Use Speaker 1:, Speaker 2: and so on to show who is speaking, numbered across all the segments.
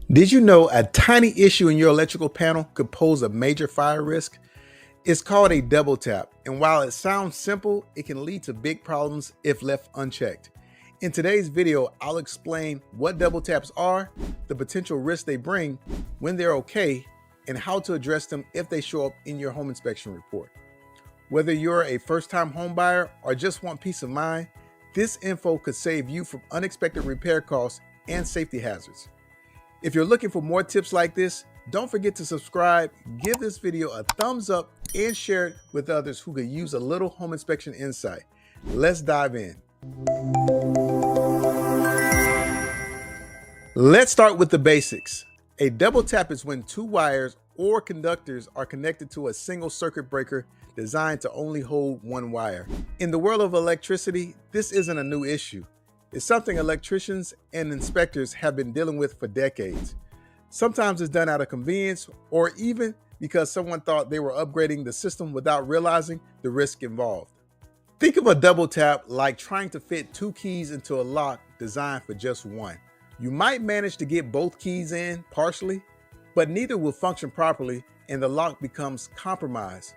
Speaker 1: Did you know a tiny issue in your electrical panel could pose a major fire risk? It's called a double tap, and while it sounds simple, it can lead to big problems if left unchecked. In today's video, I'll explain what double taps are, the potential risks they bring, when they're okay, and how to address them if they show up in your home inspection report. Whether you're a first-time home buyer or just want peace of mind, this info could save you from unexpected repair costs and safety hazards. If you're looking for more tips like this, don't forget to subscribe, give this video a thumbs up, and share it with others who could use a little home inspection insight. Let's dive in. Let's start with the basics. A double tap is when two wires or conductors are connected to a single circuit breaker designed to only hold one wire. In the world of electricity, this isn't a new issue. It's something electricians and inspectors have been dealing with for decades. Sometimes it's done out of convenience or even because someone thought they were upgrading the system without realizing the risk involved. Think of a double tap like trying to fit two keys into a lock designed for just one. You might manage to get both keys in partially, but neither will function properly and the lock becomes compromised.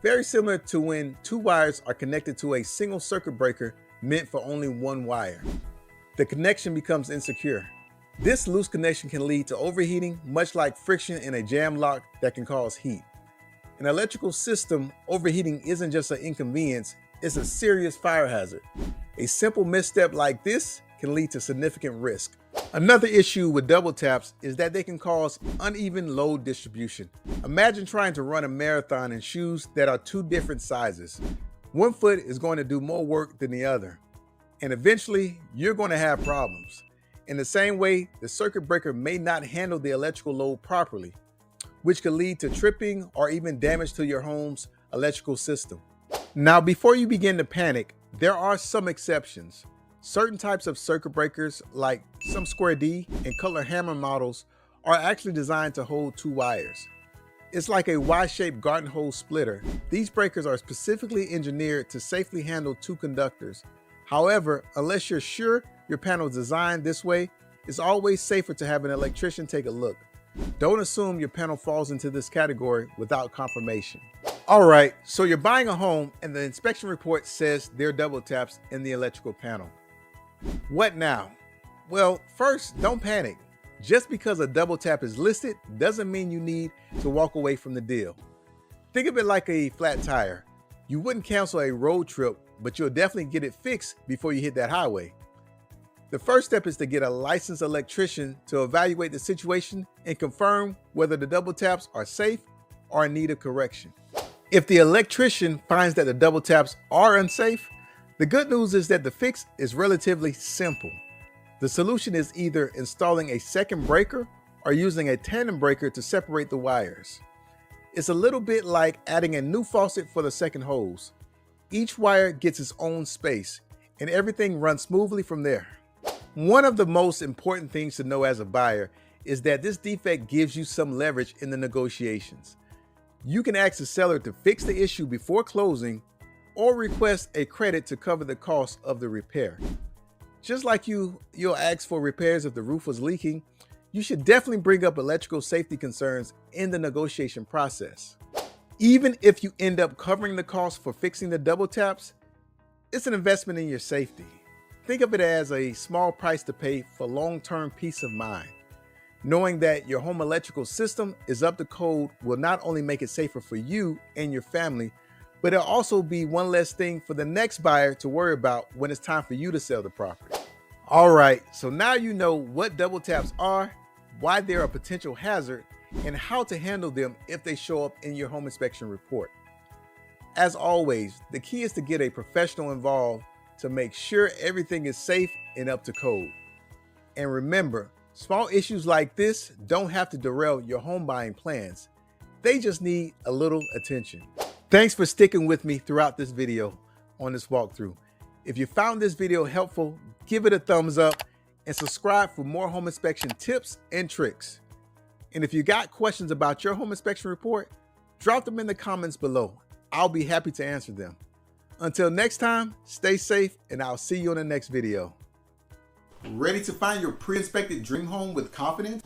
Speaker 1: Very similar to when two wires are connected to a single circuit breaker meant for only one wire. The connection becomes insecure. This loose connection can lead to overheating, much like friction in a jam lock that can cause heat. In an electrical system, overheating isn't just an inconvenience, it's a serious fire hazard. A simple misstep like this can lead to significant risk. Another issue with double taps is that they can cause uneven load distribution. Imagine trying to run a marathon in shoes that are two different sizes. One foot is going to do more work than the other, and eventually you're going to have problems. In the same way, the circuit breaker may not handle the electrical load properly, which could lead to tripping or even damage to your home's electrical system. Now, before you begin to panic, there are some exceptions. Certain types of circuit breakers, like some square D and Cutler hammer models, are actually designed to hold two wires. It's like a Y-shaped garden hose splitter. These breakers are specifically engineered to safely handle two conductors. However, unless you're sure your panel is designed this way, it's always safer to have an electrician take a look. Don't assume your panel falls into this category without confirmation. All right, so you're buying a home and the inspection report says there are double taps in the electrical panel. What now? Well, first, don't panic. Just because a double tap is listed doesn't mean you need to walk away from the deal. Think of it like a flat tire. You wouldn't cancel a road trip, but you'll definitely get it fixed before you hit that highway. The first step is to get a licensed electrician to evaluate the situation and confirm whether the double taps are safe or in need of correction. If the electrician finds that the double taps are unsafe, the good news is that the fix is relatively simple. The solution is either installing a second breaker or using a tandem breaker to separate the wires. It's a little bit like adding a new faucet for the second hose. Each wire gets its own space and everything runs smoothly from there. One of the most important things to know as a buyer is that this defect gives you some leverage in the negotiations. You can ask the seller to fix the issue before closing or request a credit to cover the cost of the repair. Just like you'll ask for repairs if the roof was leaking, you should definitely bring up electrical safety concerns in the negotiation process. Even if you end up covering the cost for fixing the double taps, it's an investment in your safety. Think of it as a small price to pay for long-term peace of mind. Knowing that your home electrical system is up to code will not only make it safer for you and your family, but it'll also be one less thing for the next buyer to worry about when it's time for you to sell the property. All right, so now you know what double taps are, why they're a potential hazard, and how to handle them if they show up in your home inspection report. As always, the key is to get a professional involved to make sure everything is safe and up to code. And remember, small issues like this don't have to derail your home buying plans. They just need a little attention. Thanks for sticking with me throughout this video on this walkthrough. If you found this video helpful, give it a thumbs up and subscribe for more home inspection tips and tricks. And if you got questions about your home inspection report, drop them in the comments below. I'll be happy to answer them. Until next time, stay safe and I'll see you in the next video. Ready to find your pre-inspected dream home with confidence?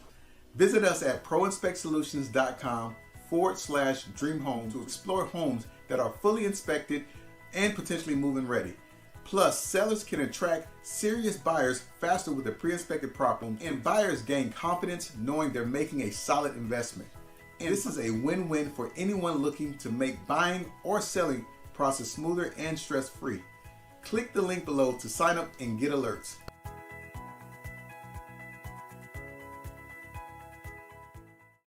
Speaker 1: Visit us at proinspectsolutions.com/dreamhome to explore homes that are fully inspected and potentially move-in ready. Plus, sellers can attract serious buyers faster with a pre-inspected property, and buyers gain confidence knowing they're making a solid investment. And this is a win-win for anyone looking to make buying or selling process smoother and stress-free. Click the link below to sign up and get alerts.